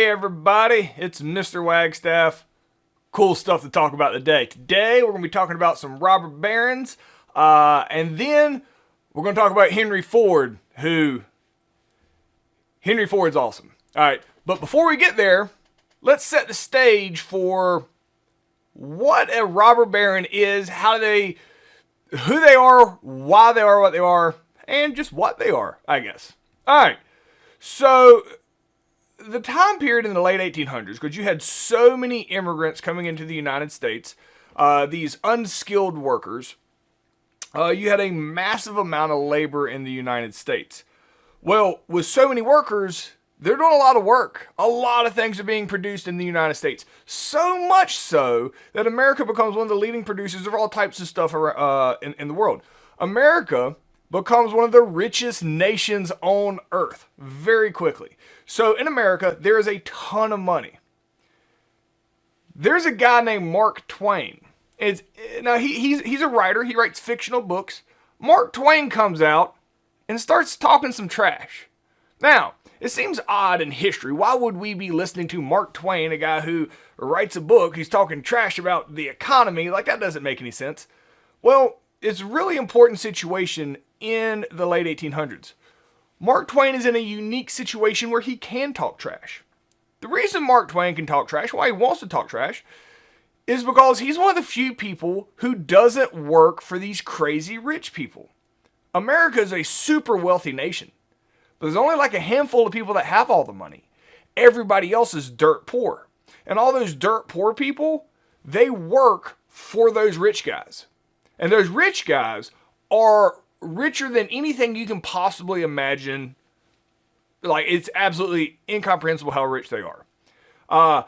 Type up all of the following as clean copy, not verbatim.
everybody, it's Mr. Wagstaff. Cool stuff to talk about today. Today we're going to be talking about some robber barons, and then we're going to talk about Henry Ford, Henry Ford's awesome. Alright, but before we get there, let's set the stage for what a robber baron is, who they are, why they are what they are, and just what they are, I guess. Alright, so the time period in the late 1800s, because you had so many immigrants coming into the United States, these unskilled workers, you had a massive amount of labor in the United States. Well, with so many workers, they're doing a lot of work. A lot of things are being produced in the United States. So much so that America becomes one of the leading producers of all types of stuff in the world. America becomes one of the richest nations on earth very quickly. So in America, there is a ton of money. There's a guy named Mark Twain. Now he's a writer. He writes fictional books. Mark Twain comes out and starts talking some trash. Now, it seems odd in history. Why would we be listening to Mark Twain, a guy who writes a book, he's talking trash about the economy? Like, that doesn't make any sense. Well, it's a really important situation in the late 1800s. Mark Twain is in a unique situation where he can talk trash. The reason Mark Twain can talk trash, why he wants to talk trash, is because he's one of the few people who doesn't work for these crazy rich people. America is a super wealthy nation, but there's only like a handful of people that have all the money. Everybody else is dirt poor. And all those dirt poor people, they work for those rich guys. And those rich guys are richer than anything you can possibly imagine. Like, it's absolutely incomprehensible how rich they are.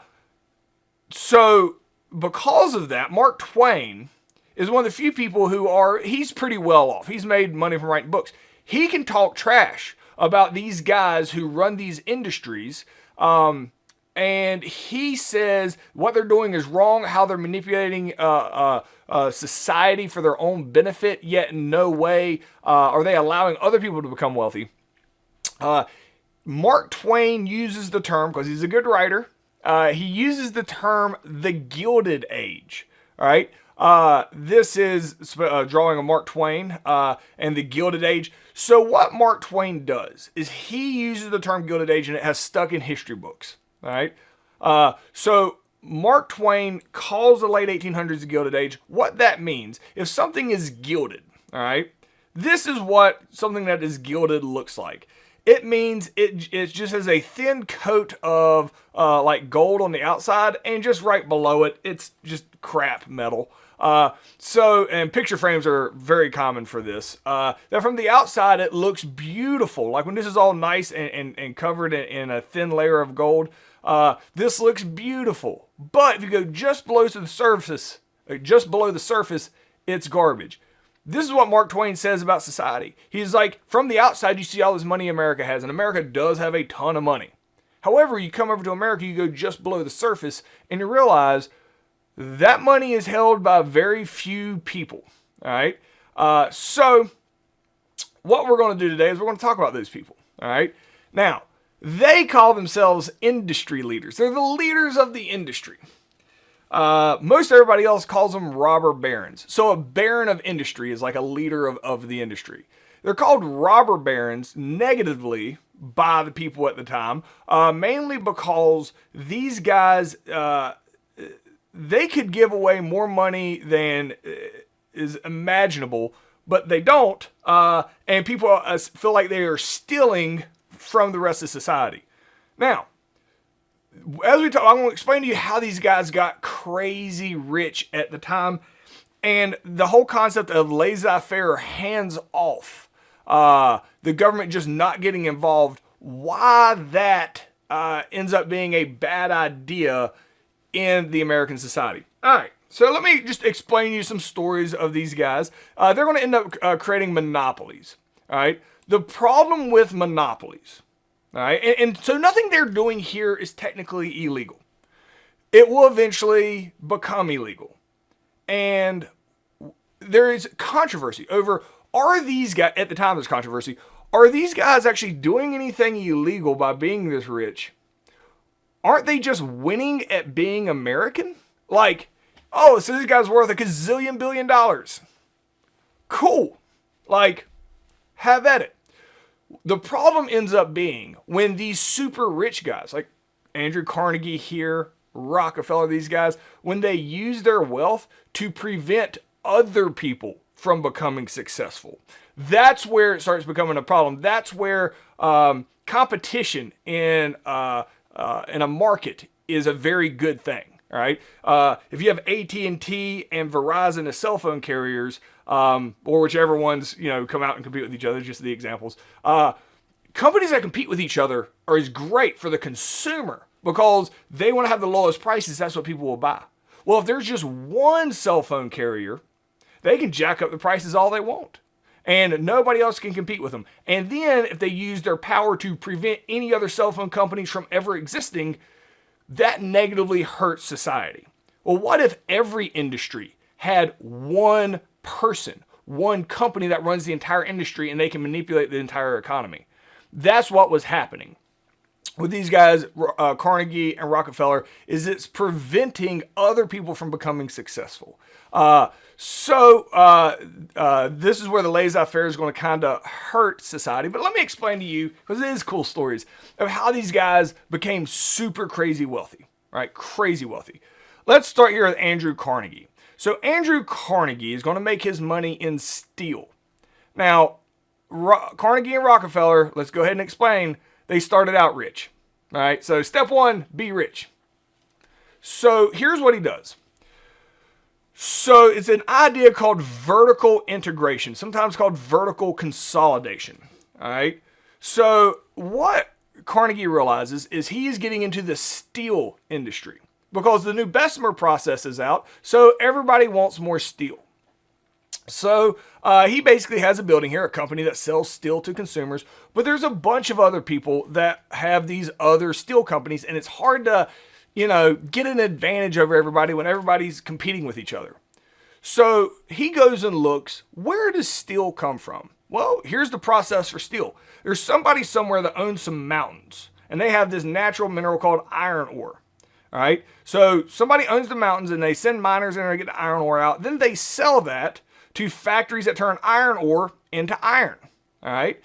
So because of that, Mark Twain is one of the few people he's pretty well off. He's made money from writing books. He can talk trash about these guys who run these industries, and he says what they're doing is wrong, how they're manipulating society for their own benefit, yet in no way are they allowing other people to become wealthy. Mark Twain uses the term, because he's a good writer, he uses the term the Gilded Age. All right, this is a drawing of Mark Twain and the Gilded Age. So what Mark Twain does is he uses the term Gilded Age, and it has stuck in history books. All right. So Mark Twain calls the late 1800s the Gilded Age. What that means, if something is gilded, all right, this is what something that is gilded looks like. It means it just has a thin coat of like gold on the outside, and just right below it, it's just crap metal. And picture frames are very common for this. That from the outside, it looks beautiful. Like when this is all nice and covered in a thin layer of gold, this looks beautiful. But if you go just below the surface, it's garbage. This is what Mark Twain says about society. He's like, from the outside, you see all this money America has, and America does have a ton of money. However, you come over to America, you go just below the surface, and you realize that money is held by very few people. All right. So what we're going to do today is we're going to talk about those people. All right. Now, they call themselves industry leaders. They're the leaders of the industry. Most everybody else calls them robber barons. So a baron of industry is like a leader of the industry. They're called robber barons negatively by the people at the time, mainly because these guys, they could give away more money than is imaginable, but they don't, and people feel like they are stealing from the rest of society. Now, as we talk, I'm going to explain to you how these guys got crazy rich at the time, and the whole concept of laissez-faire, hands off, the government just not getting involved, why that ends up being a bad idea in the American society. All right, so let me just explain to you some stories of these guys. They're going to end up creating monopolies. All right, the problem with monopolies, all right, and so nothing they're doing here is technically illegal. It will eventually become illegal, and there is controversy over, are these guys, at the time there's controversy, are these guys actually doing anything illegal by being this rich? aren't they just winning at being American? Like, oh, so this guy's worth $1 billion. Cool. Like, have at it. The problem ends up being when these super rich guys, like Andrew Carnegie here, Rockefeller, these guys, when they use their wealth to prevent other people from becoming successful, that's where it starts becoming a problem. That's where competition in a market is a very good thing. All right. If you have AT&T and Verizon as cell phone carriers, or whichever ones, come out and compete with each other, just the examples, companies that compete with each other is great for the consumer because they want to have the lowest prices. That's what people will buy. Well, if there's just one cell phone carrier, they can jack up the prices all they want. And nobody else can compete with them. And then if they use their power to prevent any other cell phone companies from ever existing, that negatively hurts society. Well, what if every industry had one person, one company that runs the entire industry and they can manipulate the entire economy? That's what was happening with these guys, Carnegie and Rockefeller, is it's preventing other people from becoming successful. So this is where the laissez-faire is going to kind of hurt society. But let me explain to you, because it is cool stories, of how these guys became super crazy wealthy, right? Crazy wealthy. Let's start here with Andrew Carnegie. So Andrew Carnegie is going to make his money in steel. Now, Carnegie and Rockefeller, let's go ahead and explain, they started out rich. All right, so step one, be rich. So here's what he does. So it's an idea called vertical integration, sometimes called vertical consolidation. All right. So what Carnegie realizes is he is getting into the steel industry because the new Bessemer process is out. So everybody wants more steel. So he basically has a building here, a company that sells steel to consumers, but there's a bunch of other people that have these other steel companies, and it's hard to, get an advantage over everybody when everybody's competing with each other. So he goes and looks, where does steel come from? Well, here's the process for steel. There's somebody somewhere that owns some mountains, and they have this natural mineral called iron ore. All right. So somebody owns the mountains, and they send miners in there to get the iron ore out. Then they sell that to factories that turn iron ore into iron. All right.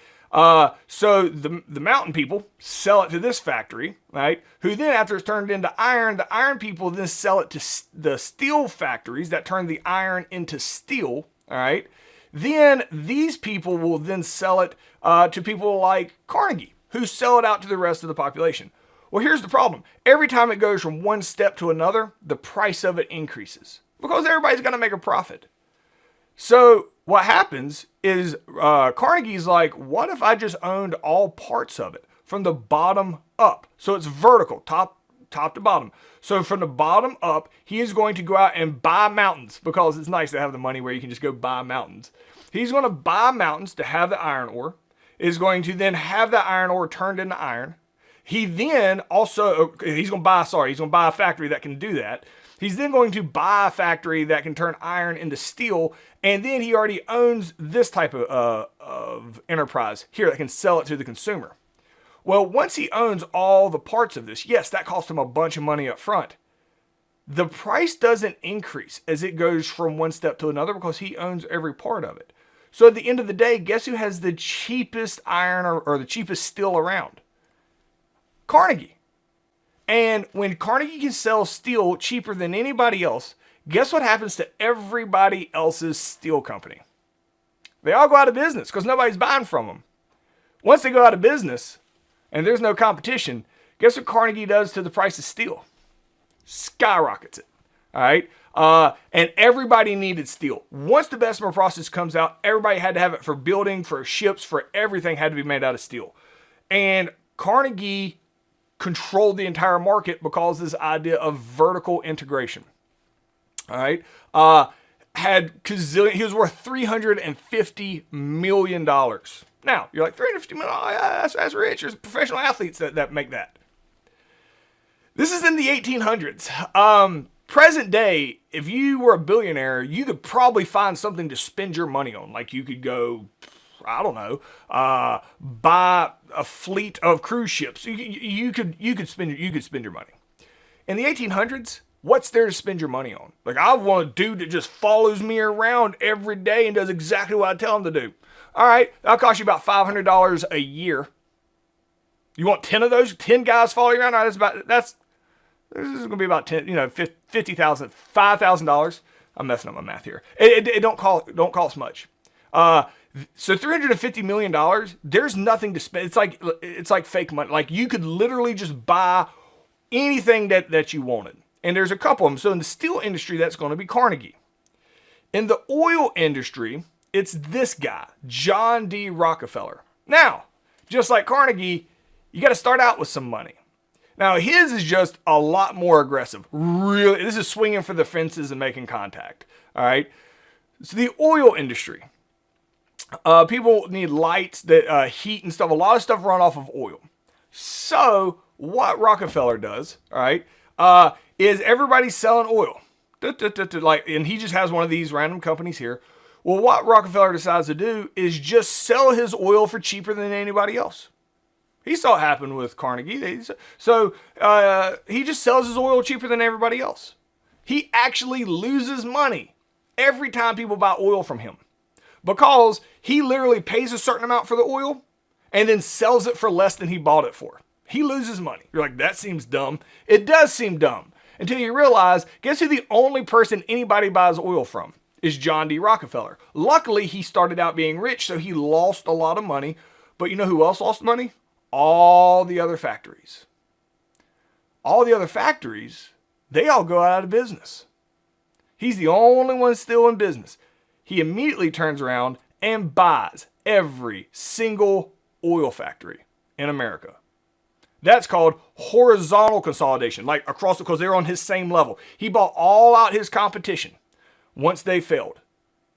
So the mountain people sell it to this factory, right? Who then, after it's turned into iron, the iron people then sell it to the steel factories that turn the iron into steel. All right. Then these people will then sell it to people like Carnegie, who sell it out to the rest of the population. Well, here's the problem. Every time it goes from one step to another, the price of it increases because everybody's going to make a profit. So what happens is Carnegie's like, what if I just owned all parts of it from the bottom up? So it's vertical, top to bottom. So from the bottom up, he is going to go out and buy mountains because it's nice to have the money where you can just go buy mountains. He's going to buy mountains to have the iron ore. Is going to then have that iron ore turned into iron. He then also, he's going to buy a factory that can do that. He's then going to buy a factory that can turn iron into steel, and then he already owns this type of enterprise here that can sell it to the consumer. Well, once he owns all the parts of this, yes, that cost him a bunch of money up front. The price doesn't increase as it goes from one step to another because he owns every part of it. So at the end of the day, guess who has the cheapest iron or the cheapest steel around? Carnegie. And when Carnegie can sell steel cheaper than anybody else, guess what happens to everybody else's steel company? They all go out of business because nobody's buying from them. Once they go out of business and there's no competition, guess what Carnegie does to the price of steel? Skyrockets it. All right. And everybody needed steel. Once the Bessemer process comes out, everybody had to have it for building, for ships, for everything had to be made out of steel. And Carnegie controlled the entire market because of this idea of vertical integration. All right. He was worth $350 million. Now, you're like, $350 million, that's rich. There's professional athletes that make that. This is in the 1800s. Present day, if you were a billionaire, you could probably find something to spend your money on. Like you could go, I don't know, buy a fleet of cruise ships. You could spend your money. In the 1800s, what's there to spend your money on? Like, I want a dude that just follows me around every day and does exactly what I tell him to do. All right, that'll cost you about $500 a year. You want 10 of those? 10 guys following around? All right, this is going to be about 10, $50,000, $5,000. I'm messing up my math here. It don't cost much. So $350 million, there's nothing to spend. It's like fake money. Like, you could literally just buy anything that you wanted. And there's a couple of them. So in the steel industry, that's going to be Carnegie. In the oil industry, it's this guy, John D. Rockefeller. Now, just like Carnegie, you got to start out with some money. Now, his is just a lot more aggressive. Really, this is swinging for the fences and making contact. All right. So the oil industry, people need lights that heat and stuff. A lot of stuff run off of oil. So what Rockefeller does, all right, is everybody's selling oil. And he just has one of these random companies here. Well, what Rockefeller decides to do is just sell his oil for cheaper than anybody else. He saw it happen with Carnegie. So he just sells his oil cheaper than everybody else. He actually loses money every time people buy oil from him, because he literally pays a certain amount for the oil and then sells it for less than he bought it for. He loses money. You're like, that seems dumb. It does seem dumb until you realize, guess who the only person anybody buys oil from is? John D. Rockefeller. Luckily, he started out being rich, so he lost a lot of money. But you know who else lost money? All the other factories. All the other factories, they all go out of business. He's the only one still in business. He immediately turns around and buys every single oil factory in America. That's called horizontal consolidation, like across, because they're on his same level. He bought all out his competition once they failed.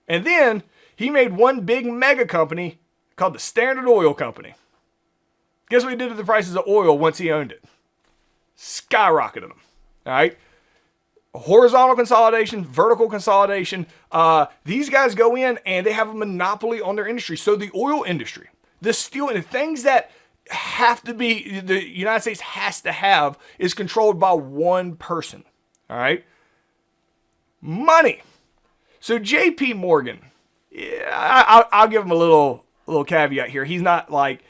And then he made one big mega company called the Standard Oil Company. Guess what he did to the prices of oil once he owned it? Skyrocketed them. All right. Horizontal consolidation, vertical consolidation. These guys go in and they have a monopoly on their industry. So the oil industry, the steel, and the things that have to be, the United States has to have, is controlled by one person. All right. Money. So J.P. Morgan, I'll give him a little caveat here. He's not like,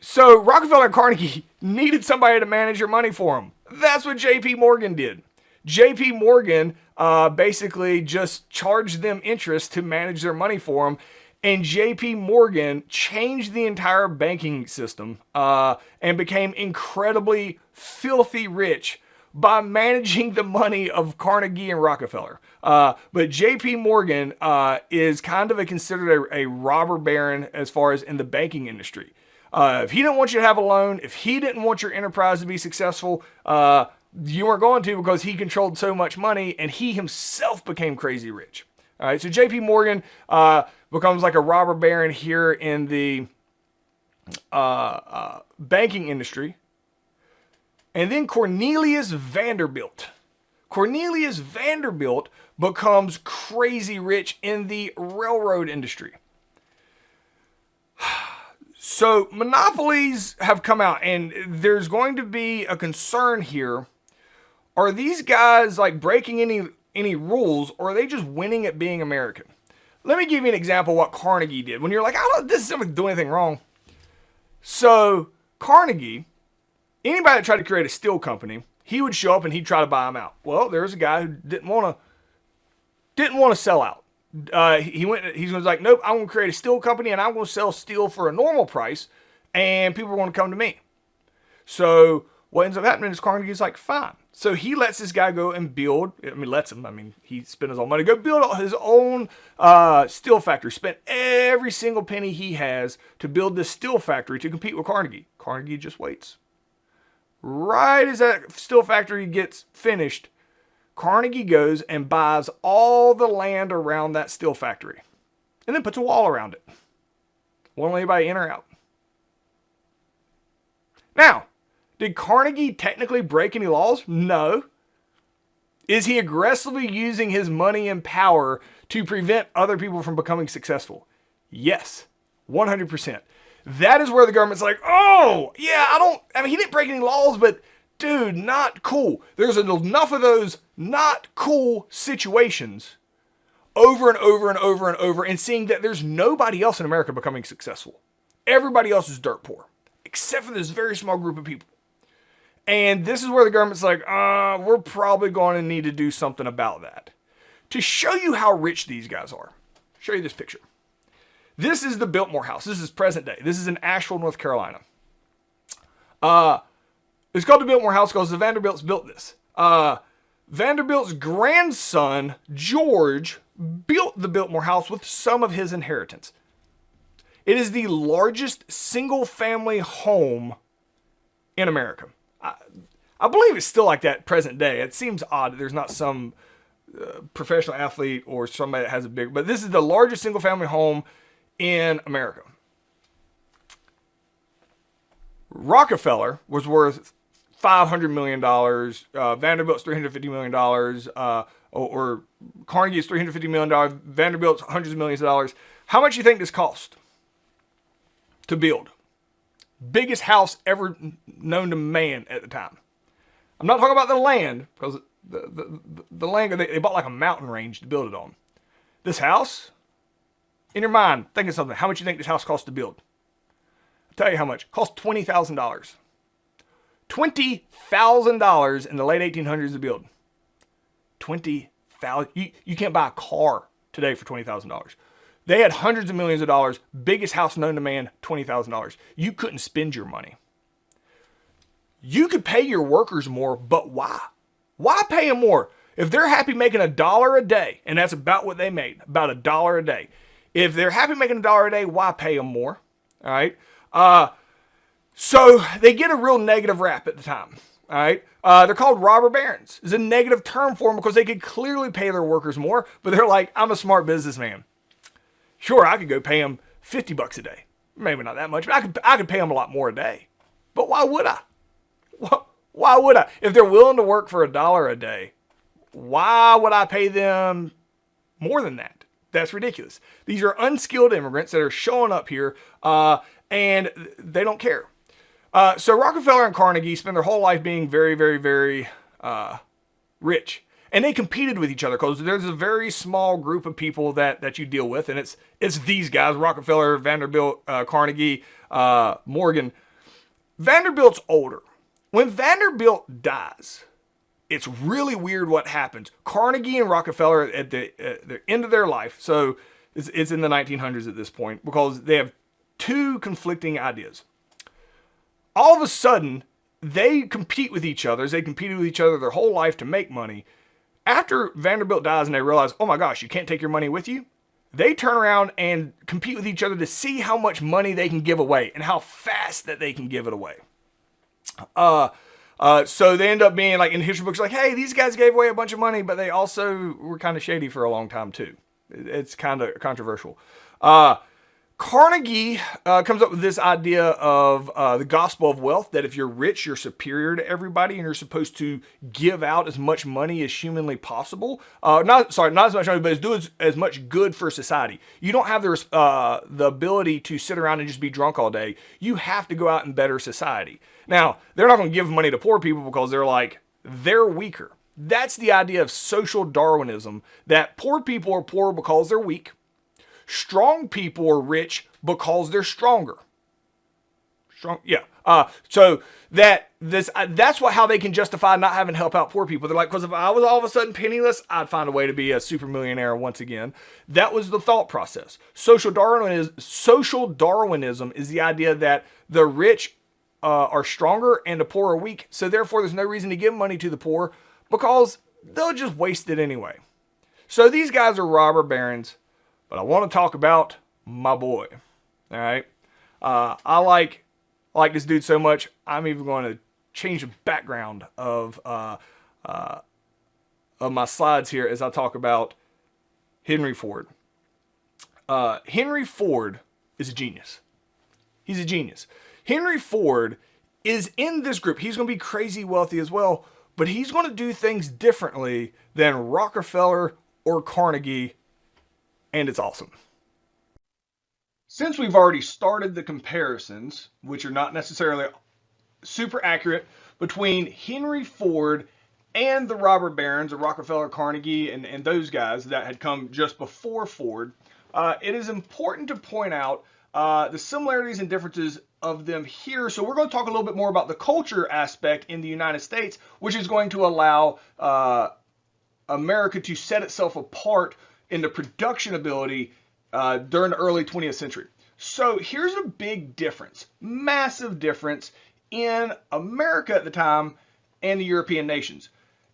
so Rockefeller and Carnegie needed somebody to manage your money for them. That's what J.P. Morgan did. J.P. Morgan basically just charged them interest to manage their money for them. And J.P. Morgan changed the entire banking system and became incredibly filthy rich by managing the money of Carnegie and Rockefeller. But J.P. Morgan is kind of considered a robber baron as far as in the banking industry. If he didn't want you to have a loan, if he didn't want your enterprise to be successful, you weren't going to, because he controlled so much money and he himself became crazy rich. All right, so J.P. Morgan becomes like a robber baron here in the banking industry. And then Cornelius Vanderbilt. Cornelius Vanderbilt becomes crazy rich in the railroad industry. So monopolies have come out, and there's going to be a concern here. Are these guys like breaking any rules, or are they just winning at being American? Let me give you an example of what Carnegie did. When you're like, this isn't doing anything wrong. So Carnegie, anybody that tried to create a steel company, he would show up and he'd try to buy them out. Well, there's a guy who didn't want to sell out. He was like, nope, I'm going to create a steel company and I'm going to sell steel for a normal price, and people are going to come to me. So what ends up happening is Carnegie's like, fine. So he lets this guy go and build, he spent his own money, go build his own steel factory, spent every single penny he has to build this steel factory to compete with Carnegie. Carnegie just waits. Right as that steel factory gets finished, Carnegie goes and buys all the land around that steel factory and then puts a wall around it. Won't let anybody in or out. Now, did Carnegie technically break any laws? No. Is he aggressively using his money and power to prevent other people from becoming successful? Yes, 100%. That is where the government's like, oh, yeah, I mean, he didn't break any laws, but dude, not cool. There's enough of those not cool situations over and over and over and over, and seeing that there's nobody else in America becoming successful. Everybody else is dirt poor, except for this very small group of people. And this is where the government's like, we're probably going to need to do something about that. To show you how rich these guys are, show you this picture. This is the Biltmore House. This is present day. This is in Asheville, North Carolina. It's called the Biltmore House because the Vanderbilts built this. Vanderbilt's grandson, George, built the Biltmore House with some of his inheritance. It is the largest single-family home in America. I believe it's still like that present day. It seems odd that there's not some professional athlete or somebody that has a big... But this is the largest single-family home in America. Rockefeller was worth $500 million. Vanderbilt's $350 million. Or Carnegie's $350 million. Vanderbilt's hundreds of millions of dollars. How much do you think this cost to build? Biggest house ever known to man at the time. I'm not talking about the land, because the land, they bought like a mountain range to build it on. This house, in your mind, think of something. How much do you think this house cost to build? I'll tell you how much. It cost $20,000. $20,000 in the late 1800s to build. $20,000. You can't buy a car today for $20,000. They had hundreds of millions of dollars. Biggest house known to man, $20,000. You couldn't spend your money. You could pay your workers more, but why? Why pay them more? If they're happy making $1 a day, and that's about what they made, about $1 a day. If they're happy making $1 a day, why pay them more? All right. So they get a real negative rap at the time. All right. They're called robber barons. It's a negative term for them because they could clearly pay their workers more, but they're like, I'm a smart businessman. Sure, I could go pay them $50 a day. Maybe not that much, but I could pay them a lot more a day. But why would I? Why would I? If they're willing to work for $1 a day, why would I pay them more than that? That's ridiculous. These are unskilled immigrants that are showing up here, and they don't care. So Rockefeller and Carnegie spend their whole life being very, very, very rich. And they competed with each other because there's a very small group of people that you deal with. And it's these guys, Rockefeller, Vanderbilt, Carnegie, Morgan. Vanderbilt's older. When Vanderbilt dies, it's really weird what happens. Carnegie and Rockefeller at the end of their life. So it's in the 1900s at this point because they have two conflicting ideas. All of a sudden, they compete with each other. They competed with each other their whole life to make money. After Vanderbilt dies and they realize, oh my gosh, you can't take your money with you, they turn around and compete with each other to see how much money they can give away and how fast that they can give it away. So they end up being like in history books like, hey, these guys gave away a bunch of money, but they also were kind of shady for a long time too. It's kind of controversial. Carnegie comes up with this idea of the gospel of wealth, that if you're rich, you're superior to everybody, and you're supposed to give out as much money as humanly possible. Not as much money, but do as much good for society. You don't have the ability to sit around and just be drunk all day. You have to go out and better society. Now, they're not going to give money to poor people because they're weaker. That's the idea of social Darwinism, that poor people are poor because they're weak. Strong people are rich because they're stronger. So that's how they can justify not having to help out poor people. They're like, because if I was all of a sudden penniless, I'd find a way to be a super millionaire once again. That was the thought process. Social Darwinism is the idea that the rich are stronger and the poor are weak. So therefore, there's no reason to give money to the poor because they'll just waste it anyway. So these guys are robber barons. But I want to talk about my boy. All right. I like this dude so much, I'm even going to change the background of my slides here as I talk about Henry Ford. Henry Ford is a genius. He's a genius. Henry Ford is in this group. He's going to be crazy wealthy as well, but he's going to do things differently than Rockefeller or Carnegie. And it's awesome. Since we've already started the comparisons, which are not necessarily super accurate, between Henry Ford and the robber barons, the Rockefeller, Carnegie, and those guys that had come just before Ford, it is important to point out the similarities and differences of them here. So we're going to talk a little bit more about the culture aspect in the United States, which is going to allow America to set itself apart in the production ability during the early 20th century. So here's a big difference, massive difference in America at the time and the European nations.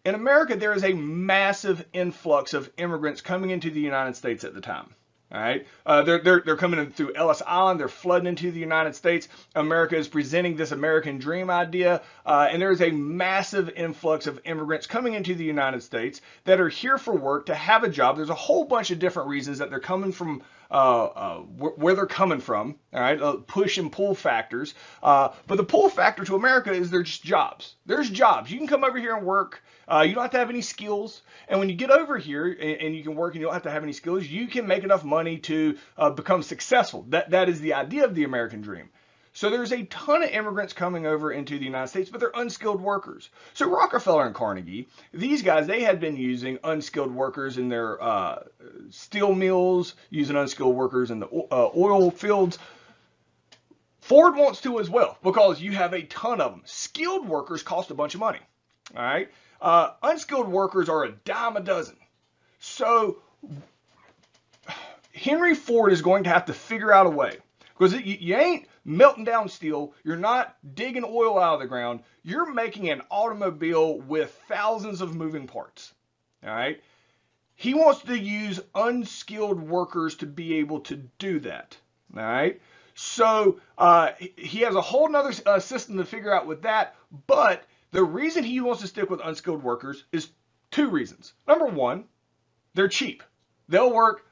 In America, there is a massive influx of immigrants coming into the United States at the time. All right, they're coming in through Ellis Island. They're flooding into the United States. America is presenting this American dream idea, and there is a massive influx of immigrants coming into the United States that are here for work, to have a job. There's a whole bunch of different reasons that they're coming from, where they're coming from. All right, push and pull factors. But the pull factor to America is there's just jobs. There's jobs. You can come over here and work. You don't have to have any skills. And when you get over here and you can work and you don't have to have any skills, you can make enough money to become successful. That is the idea of the American dream. So there's a ton of immigrants coming over into the United States, but they're unskilled workers. So Rockefeller and Carnegie, these guys, they had been using unskilled workers in their steel mills, using unskilled workers in the oil fields. Ford wants to as well, because you have a ton of them. Skilled workers cost a bunch of money. All right. Unskilled workers are a dime a dozen. So Henry Ford is going to have to figure out a way, because you ain't melting down steel. You're not digging oil out of the ground. You're making an automobile with thousands of moving parts. All right. He wants to use unskilled workers to be able to do that. All right. So he has a whole nother system to figure out with that. But the reason he wants to stick with unskilled workers is two reasons. Number one, they're cheap. They'll work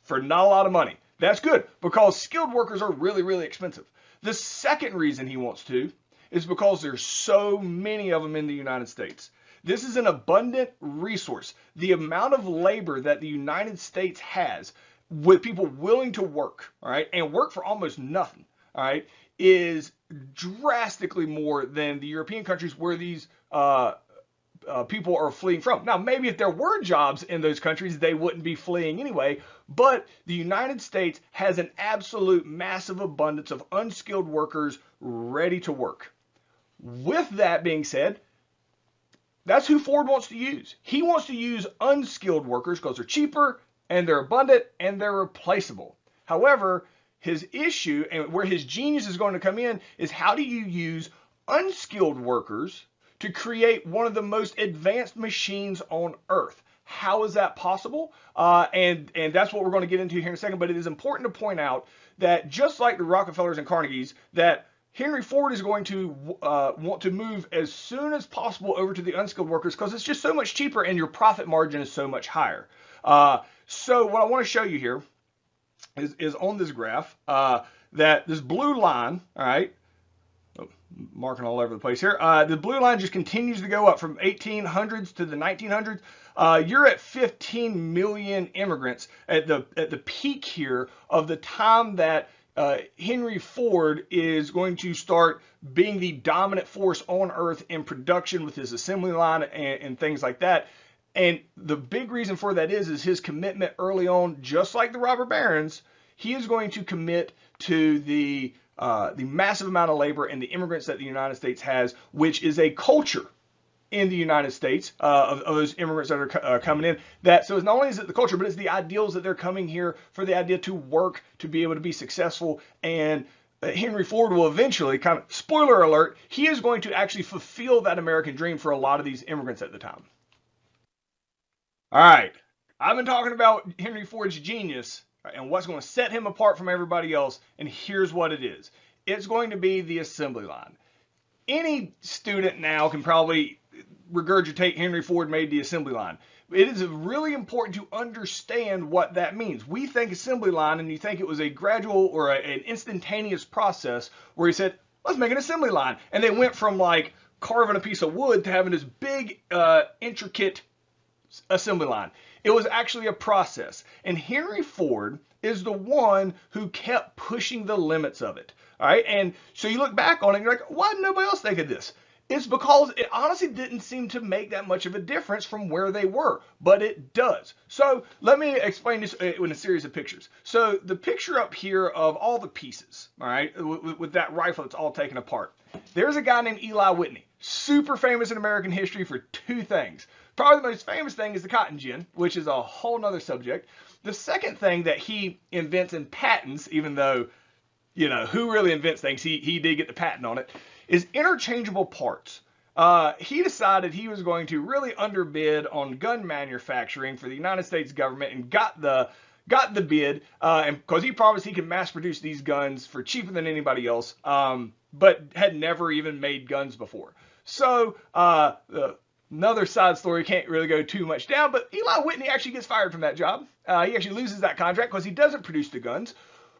for not a lot of money. That's good, because skilled workers are really, really expensive. The second reason he wants to is because there's so many of them in the United States. This is an abundant resource. The amount of labor that the United States has, with people willing to work, all right, and work for almost nothing, all right, is drastically more than the European countries where these people are fleeing from. Now, maybe if there were jobs in those countries, they wouldn't be fleeing anyway, but the United States has an absolute massive abundance of unskilled workers ready to work. With that being said, that's who Ford wants to use. He wants to use unskilled workers because they're cheaper and they're abundant and they're replaceable. However, his issue and where his genius is going to come in is, how do you use unskilled workers to create one of the most advanced machines on Earth? How is that possible? And that's what we're going to get into here in a second. But it is important to point out that just like the Rockefellers and Carnegies, that Henry Ford is going to want to move as soon as possible over to the unskilled workers, because it's just so much cheaper and your profit margin is so much higher. So what I want to show you here is on this graph that this blue line, all right, marking all over the place here. The blue line just continues to go up from 1800s to the 1900s. You're at 15 million immigrants at the peak here of the time that Henry Ford is going to start being the dominant force on Earth in production with his assembly line and things like that. And the big reason for that is his commitment early on, just like the robber barons. He is going to commit to the massive amount of labor and the immigrants that the United States has, which is a culture in the United States of those immigrants that are coming in. So not only is it the culture, but it's the ideals that they're coming here for, the idea to work, to be able to be successful. And Henry Ford will eventually, kind of spoiler alert, he is going to actually fulfill that American dream for a lot of these immigrants at the time. All right, I've been talking about Henry Ford's genius and what's going to set him apart from everybody else, and here's what it is. It's going to be the assembly line. Any student now can probably regurgitate Henry Ford made the assembly line. It is really important to understand what that means. We think assembly line, and you think it was a gradual or an instantaneous process where he said, let's make an assembly line. And they went from like carving a piece of wood to having this big, intricate assembly line. It was actually a process. And Henry Ford is the one who kept pushing the limits of it. All right. And so you look back on it and you're like, why did nobody else think of this? It's because it honestly didn't seem to make that much of a difference from where they were, but it does. So let me explain this in a series of pictures. So the picture up here of all the pieces, all right, with that rifle that's all taken apart. There's a guy named Eli Whitney, super famous in American history for two things. Probably the most famous thing is the cotton gin, which is a whole nother subject. The second thing that he invents and patents, even though, you know, who really invents things, he did get the patent on it, is interchangeable parts. He decided he was going to really underbid on gun manufacturing for the United States government and got the bid, and because he promised he could mass produce these guns for cheaper than anybody else, but had never even made guns before. So another side story, can't really go too much down, but Eli Whitney actually gets fired from that job. He actually loses that contract because he doesn't produce the guns.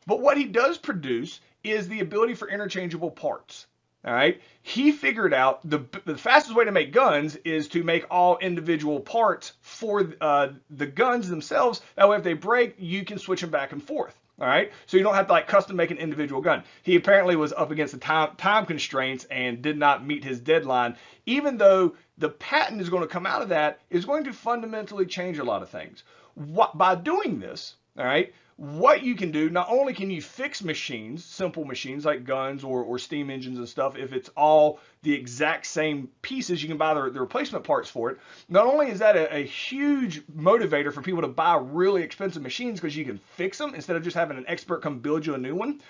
But what he does produce is the ability for interchangeable parts. All right. He figured out the fastest way to make guns is to make all individual parts for the guns themselves. That way, if they break, you can switch them back and forth. All right. So you don't have to like custom make an individual gun. He apparently was up against the time constraints and did not meet his deadline, even though the patent is going to come out of that is going to fundamentally change a lot of things. By doing this, all right, what you can do, not only can you fix machines, simple machines like guns or steam engines and stuff, if it's all the exact same pieces, you can buy the replacement parts for it. Not only is that a huge motivator for people to buy really expensive machines because you can fix them instead of just having an expert come build you a new one,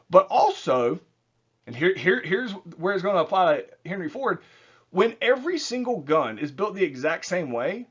but also, and here's where it's going to apply to Henry Ford, when every single gun is built the exact same way,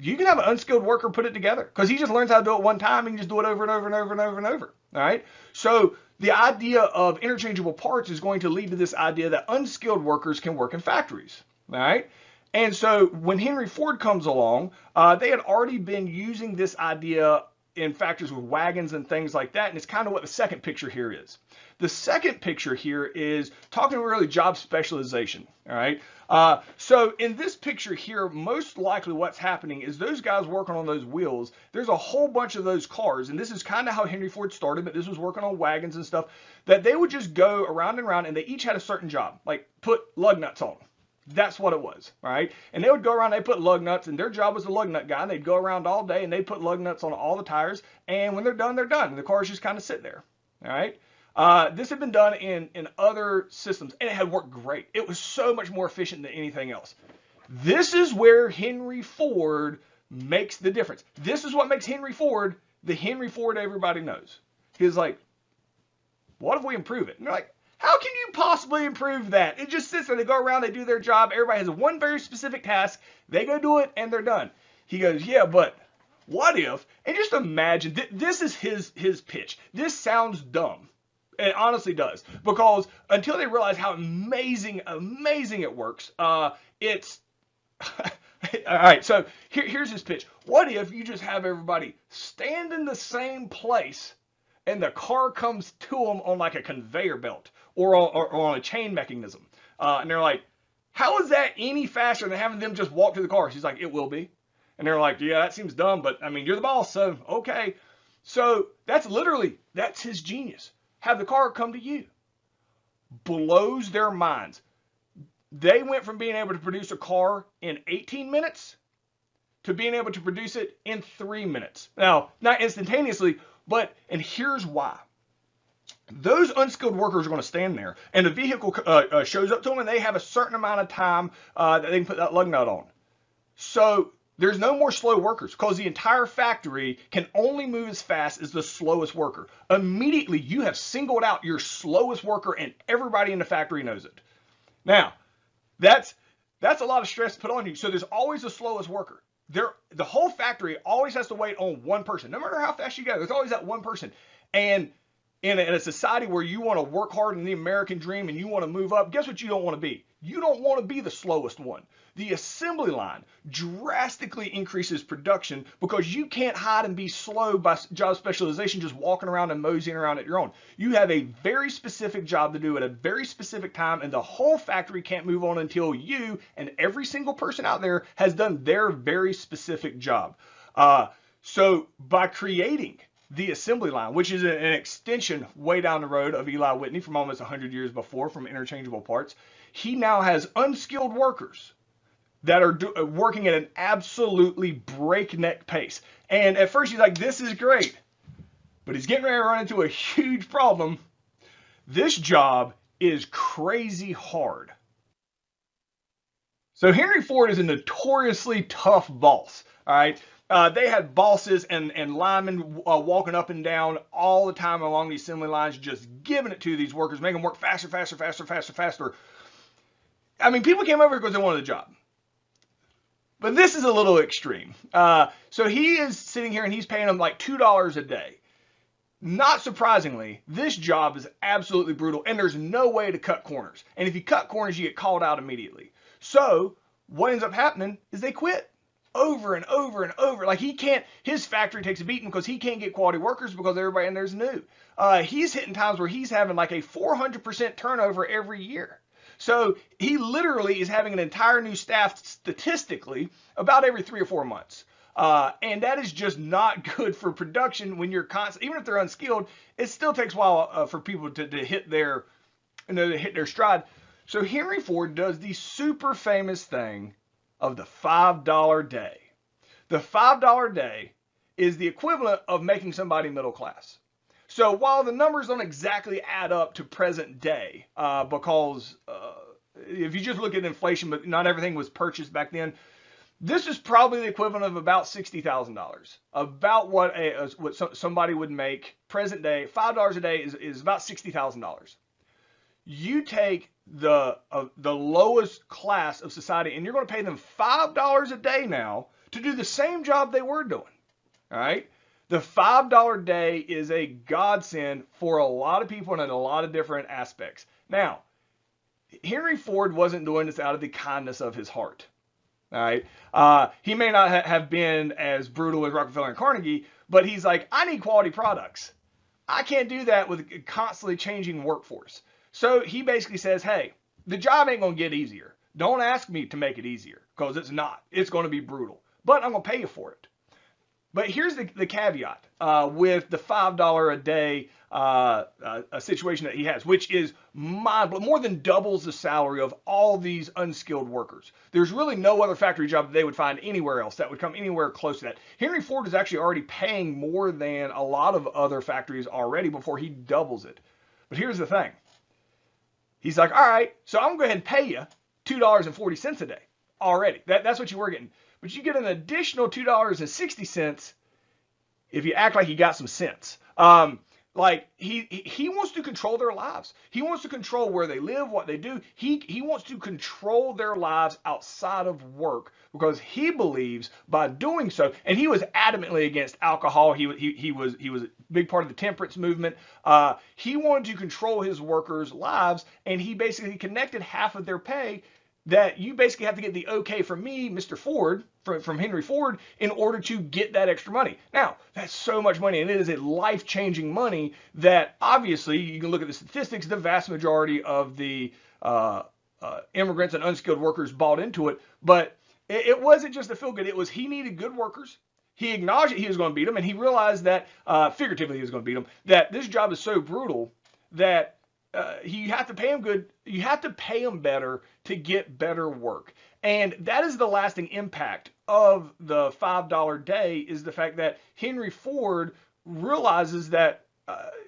you can have an unskilled worker put it together because he just learns how to do it one time and he can just do it over and over and over and over and over. All right. So the idea of interchangeable parts is going to lead to this idea that unskilled workers can work in factories. All right. And so when Henry Ford comes along, they had already been using this idea in factories with wagons and things like that. And it's kind of what the second picture here is. The second picture here is talking really job specialization. All right. So in this picture here, most likely what's happening is those guys working on those wheels, there's a whole bunch of those cars, and this is kind of how Henry Ford started, but this was working on wagons and stuff, that they would just go around and around, and they each had a certain job, like put lug nuts on. That's what it was, all right? And they would go around, they put lug nuts, and their job was the lug nut guy, and they'd go around all day, and they'd put lug nuts on all the tires, and when they're done, and the cars just kind of sit there, all right? This had been done in other systems, and it had worked great. It was so much more efficient than anything else. This is where Henry Ford makes the difference. This is what makes Henry Ford the Henry Ford everybody knows. He's like, what if we improve it? And they're like, how can you possibly improve that? It just sits there. They go around, they do their job. Everybody has one very specific task. They go do it, and they're done. He goes, yeah, but what if? And just imagine, this is his pitch. This sounds dumb. It honestly does, because until they realize how amazing it works, it's all right. So here's his pitch. What if you just have everybody stand in the same place, and the car comes to them on like a conveyor belt or on a chain mechanism, and they're like, how is that any faster than having them just walk to the car? She's like, it will be, and they're like, yeah, that seems dumb, but I mean, you're the boss, so okay. So that's his genius. Have the car come to you. Blows their minds. They went from being able to produce a car in 18 minutes to being able to produce it in 3 minutes. Now, not instantaneously, but, and here's why. Those unskilled workers are going to stand there, and the vehicle shows up to them, and they have a certain amount of time that they can put that lug nut on. So there's no more slow workers because the entire factory can only move as fast as the slowest worker. Immediately, you have singled out your slowest worker, and everybody in the factory knows it. Now, that's a lot of stress to put on you. So there's always the slowest worker. The whole factory always has to wait on one person. No matter how fast you go, there's always that one person. And in a society where you want to work hard in the American dream and you want to move up, guess what you don't want to be? You don't want to be the slowest one. The assembly line drastically increases production because you can't hide and be slow by job specialization just walking around and moseying around at your own. You have a very specific job to do at a very specific time, and the whole factory can't move on until you and every single person out there has done their very specific job. So by creating the assembly line, which is an extension way down the road of Eli Whitney from almost 100 years before from interchangeable parts, he now has unskilled workers that are working at an absolutely breakneck pace. And at first he's like, this is great. But he's getting ready to run into a huge problem. This job is crazy hard. So Henry Ford is a notoriously tough boss. All right. They had bosses and linemen walking up and down all the time along the assembly lines, just giving it to these workers, making them work faster, faster, faster, faster, faster. I mean, people came over because they wanted a job. But this is a little extreme. So he is sitting here and he's paying them like $2 a day. Not surprisingly, this job is absolutely brutal and there's no way to cut corners. And if you cut corners, you get called out immediately. So what ends up happening is they quit over and over and over. Like his factory takes a beating because he can't get quality workers because everybody in there's new. He's hitting times where he's having like a 400% turnover every year. So he literally is having an entire new staff statistically about every 3 or 4 months. And that is just not good for production when you're constant, even if they're unskilled, it still takes a while for people to hit their, to hit their stride. So Henry Ford does the super famous thing of the $5 day. The $5 day is the equivalent of making somebody middle class. So while the numbers don't exactly add up to present day, because if you just look at inflation, but not everything was purchased back then, this is probably the equivalent of about $60,000. About what somebody would make present day. $5 a day is about $60,000. You take the lowest class of society, and you're going to pay them $5 a day now to do the same job they were doing. All right. The $5 day is a godsend for a lot of people and in a lot of different aspects. Now, Henry Ford wasn't doing this out of the kindness of his heart. All right. He may not have been as brutal as Rockefeller and Carnegie, but he's like, I need quality products. I can't do that with a constantly changing workforce. So he basically says, hey, the job ain't going to get easier. Don't ask me to make it easier because it's not. It's going to be brutal, but I'm going to pay you for it. But here's the caveat with the $5 a day a situation that he has, which is more than doubles the salary of all these unskilled workers. There's really no other factory job that they would find anywhere else that would come anywhere close to that. Henry Ford is actually already paying more than a lot of other factories already before he doubles it. But here's the thing. He's like, all right, so I'm going to go ahead and pay you $2.40 a day already. That's what you were getting. But you get an additional $2.60 if you act like you got some sense. Like he wants to control their lives. He wants to control where they live, what they do. He wants to control their lives outside of work because he believes by doing so, and he was adamantly against alcohol. He was a big part of the temperance movement. He wanted to control his workers' lives, and he basically connected half of their pay that you basically have to get the okay from me, Mr. Ford, from Henry Ford, in order to get that extra money. Now, that's so much money, and it is a life-changing money that obviously, you can look at the statistics, the vast majority of the immigrants and unskilled workers bought into it, but it wasn't just a feel-good. It was he needed good workers. He acknowledged that he was going to beat them, and he realized that, figuratively he was going to beat them, that this job is so brutal that you have to pay them good. You have to pay them better to get better work. And that is the lasting impact of the $5 day, is the fact that Henry Ford realizes that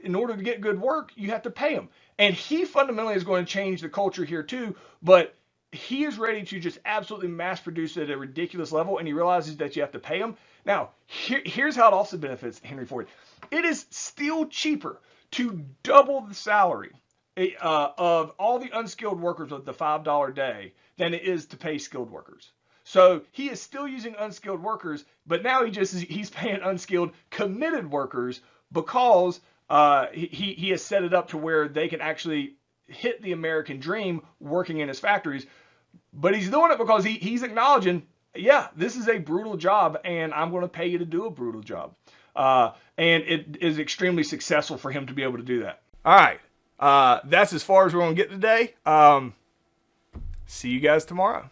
in order to get good work, you have to pay them. And he fundamentally is going to change the culture here too, but he is ready to just absolutely mass produce at a ridiculous level, and he realizes that you have to pay them. Now, here's how it also benefits Henry Ford. It is still cheaper to double the salary of all the unskilled workers with the $5 day than it is to pay skilled workers. So he is still using unskilled workers, but now he's paying unskilled committed workers because he has set it up to where they can actually, hit the American dream working in his factories. But he's doing it because he's acknowledging, yeah, this is a brutal job, and I'm going to pay you to do a brutal job. And it is extremely successful for him to be able to do that. All right. That's as far as we're going to get today. See you guys tomorrow.